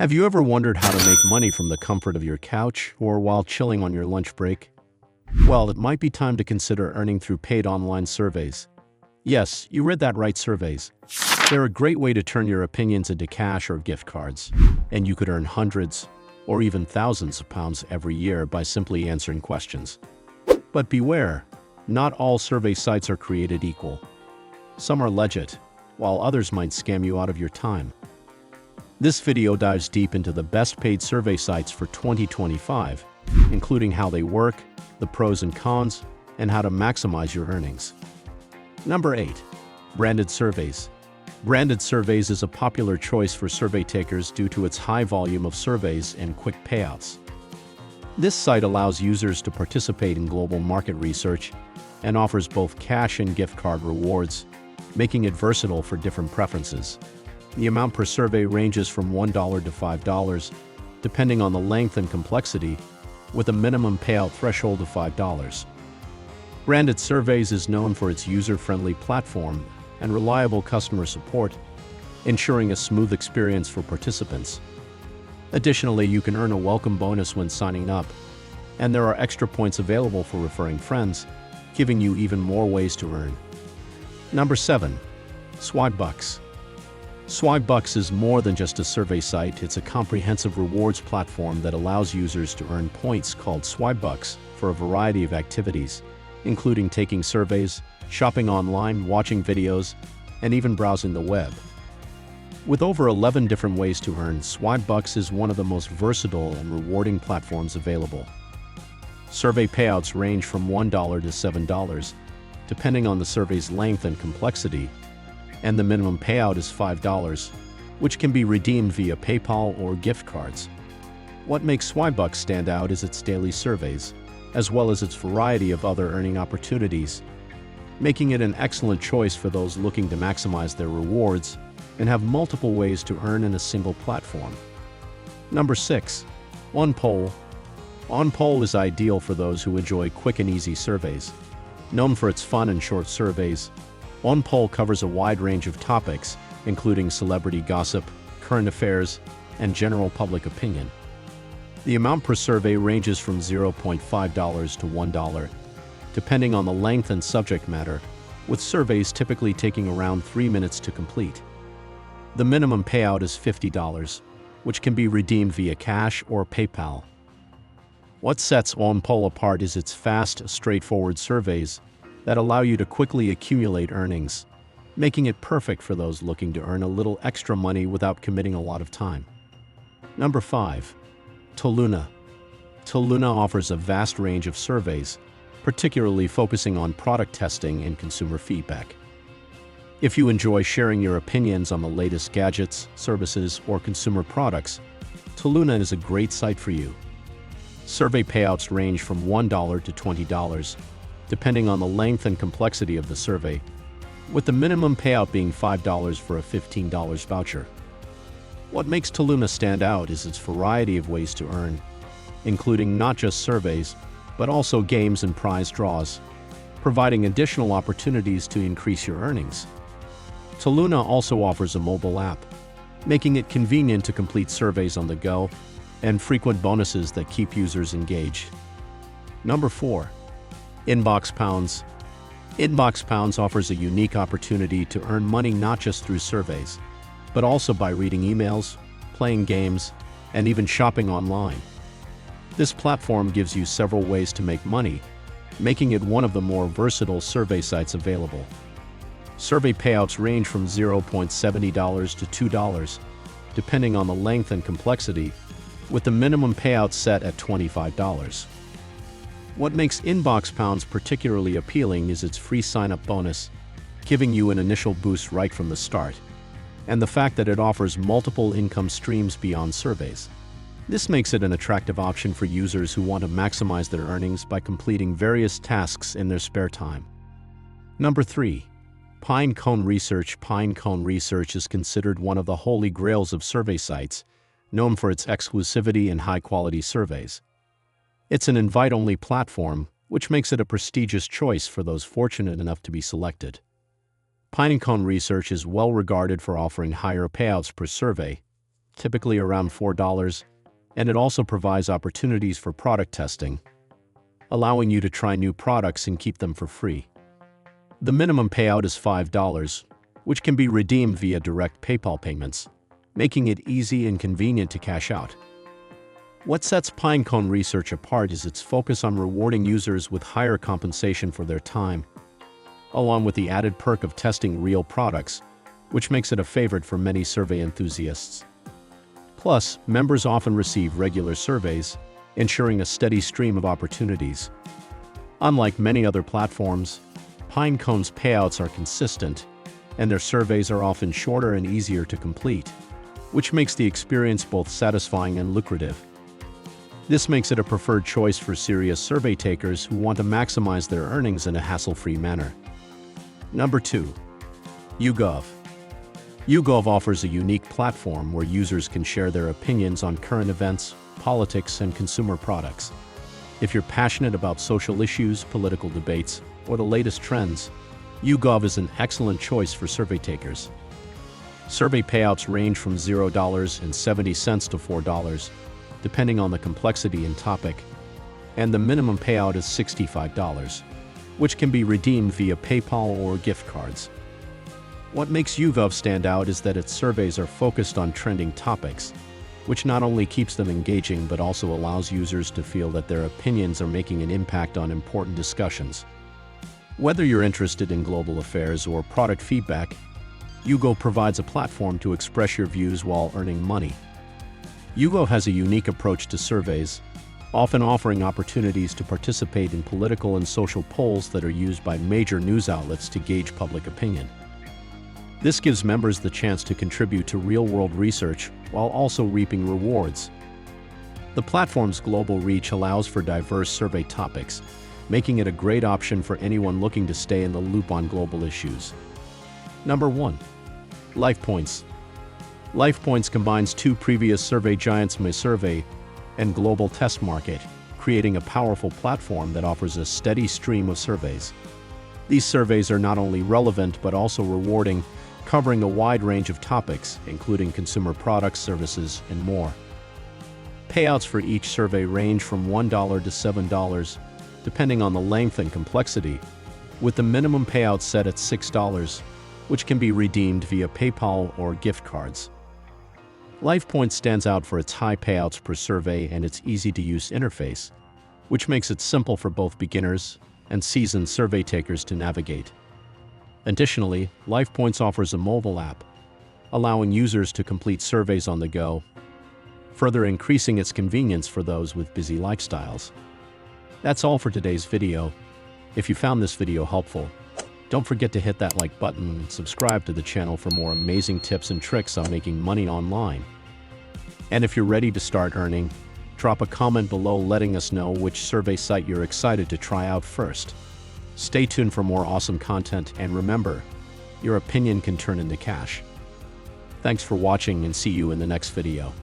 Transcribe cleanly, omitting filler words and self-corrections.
Have you ever wondered how to make money from the comfort of your couch or while chilling on your lunch break? Well, it might be time to consider earning through paid online surveys. Yes, you read that right, surveys. They're a great way to turn your opinions into cash or gift cards, and you could earn hundreds or even thousands of pounds every year by simply answering questions. But beware, not all survey sites are created equal. Some are legit, while others might scam you out of your time. This video dives deep into the best paid survey sites for 2025, including how they work, the pros and cons, and how to maximize your earnings. Number 8. Branded Surveys. Branded Surveys is a popular choice for survey takers due to its high volume of surveys and quick payouts. This site allows users to participate in global market research and offers both cash and gift card rewards, making it versatile for different preferences. The amount per survey ranges from $1 to $5, depending on the length and complexity, with a minimum payout threshold of $5. Branded Surveys is known for its user-friendly platform and reliable customer support, ensuring a smooth experience for participants. Additionally, you can earn a welcome bonus when signing up, and there are extra points available for referring friends, giving you even more ways to earn. Number 7. Swagbucks. Swagbucks is more than just a survey site. It's a comprehensive rewards platform that allows users to earn points called Swagbucks for a variety of activities, including taking surveys, shopping online, watching videos, and even browsing the web. With over 11 different ways to earn, Swagbucks is one of the most versatile and rewarding platforms available. Survey payouts range from $1 to $7, depending on the survey's length and complexity, and the minimum payout is $5, which can be redeemed via PayPal or gift cards. What makes Swagbucks stand out is its daily surveys, as well as its variety of other earning opportunities, making it an excellent choice for those looking to maximize their rewards and have multiple ways to earn in a single platform. Number 6. Onepoll. Onepoll is ideal for those who enjoy quick and easy surveys. Known for its fun and short surveys, Onepoll covers a wide range of topics, including celebrity gossip, current affairs, and general public opinion. The amount per survey ranges from $0.5 to $1, depending on the length and subject matter, with surveys typically taking around 3 minutes to complete. The minimum payout is $50, which can be redeemed via cash or PayPal. What sets Onepoll apart is its fast, straightforward surveys that allow you to quickly accumulate earnings, making it perfect for those looking to earn a little extra money without committing a lot of time. Number 5. Toluna. Toluna offers a vast range of surveys, particularly focusing on product testing and consumer feedback. If you enjoy sharing your opinions on the latest gadgets, services, or consumer products, Toluna is a great site for you. Survey payouts range from $1 to $20, depending on the length and complexity of the survey, with the minimum payout being $5 for a $15 voucher. What makes Toluna stand out is its variety of ways to earn, including not just surveys, but also games and prize draws, providing additional opportunities to increase your earnings. Toluna also offers a mobile app, making it convenient to complete surveys on the go, and frequent bonuses that keep users engaged. Number 4. Inboxpounds. Inboxpounds offers a unique opportunity to earn money not just through surveys, but also by reading emails, playing games, and even shopping online. This platform gives you several ways to make money, making it one of the more versatile survey sites available. Survey payouts range from $0.70 to $2, depending on the length and complexity, with the minimum payout set at $25. What makes Inboxpounds particularly appealing is its free sign-up bonus, giving you an initial boost right from the start, and the fact that it offers multiple income streams beyond surveys. This makes it an attractive option for users who want to maximize their earnings by completing various tasks in their spare time. Number 3. Pinecone Research. Pinecone Research is considered one of the holy grails of survey sites, known for its exclusivity and high-quality surveys. It's an invite-only platform, which makes it a prestigious choice for those fortunate enough to be selected. Pinecone Research is well regarded for offering higher payouts per survey, typically around $4, and it also provides opportunities for product testing, allowing you to try new products and keep them for free. The minimum payout is $5, which can be redeemed via direct PayPal payments, making it easy and convenient to cash out. What sets Pinecone Research apart is its focus on rewarding users with higher compensation for their time, along with the added perk of testing real products, which makes it a favorite for many survey enthusiasts. Plus, members often receive regular surveys, ensuring a steady stream of opportunities. Unlike many other platforms, Pinecone's payouts are consistent, and their surveys are often shorter and easier to complete, which makes the experience both satisfying and lucrative. This makes it a preferred choice for serious survey takers who want to maximize their earnings in a hassle-free manner. Number 2. YouGov. YouGov offers a unique platform where users can share their opinions on current events, politics, and consumer products. If you're passionate about social issues, political debates, or the latest trends, YouGov is an excellent choice for survey takers. Survey payouts range from $0.70 to $4, depending on the complexity and topic, and the minimum payout is $65, which can be redeemed via PayPal or gift cards. What makes YouGov stand out is that its surveys are focused on trending topics, which not only keeps them engaging but also allows users to feel that their opinions are making an impact on important discussions. Whether you're interested in global affairs or product feedback, YouGov provides a platform to express your views while earning money. YouGov has a unique approach to surveys, often offering opportunities to participate in political and social polls that are used by major news outlets to gauge public opinion. This gives members the chance to contribute to real-world research while also reaping rewards. The platform's global reach allows for diverse survey topics, making it a great option for anyone looking to stay in the loop on global issues. Number 1. LifePoints. LifePoints combines two previous survey giants, MySurvey and Global Test Market, creating a powerful platform that offers a steady stream of surveys. These surveys are not only relevant but also rewarding, covering a wide range of topics, including consumer products, services, and more. Payouts for each survey range from $1 to $7, depending on the length and complexity, with the minimum payout set at $6, which can be redeemed via PayPal or gift cards. LifePoints stands out for its high payouts per survey and its easy-to-use interface, which makes it simple for both beginners and seasoned survey takers to navigate. Additionally, LifePoints offers a mobile app, allowing users to complete surveys on the go, further increasing its convenience for those with busy lifestyles. That's all for today's video. If you found this video helpful, don't forget to hit that like button and subscribe to the channel for more amazing tips and tricks on making money online. And if you're ready to start earning, drop a comment below letting us know which survey site you're excited to try out first. Stay tuned for more awesome content, and remember, your opinion can turn into cash. Thanks for watching and see you in the next video.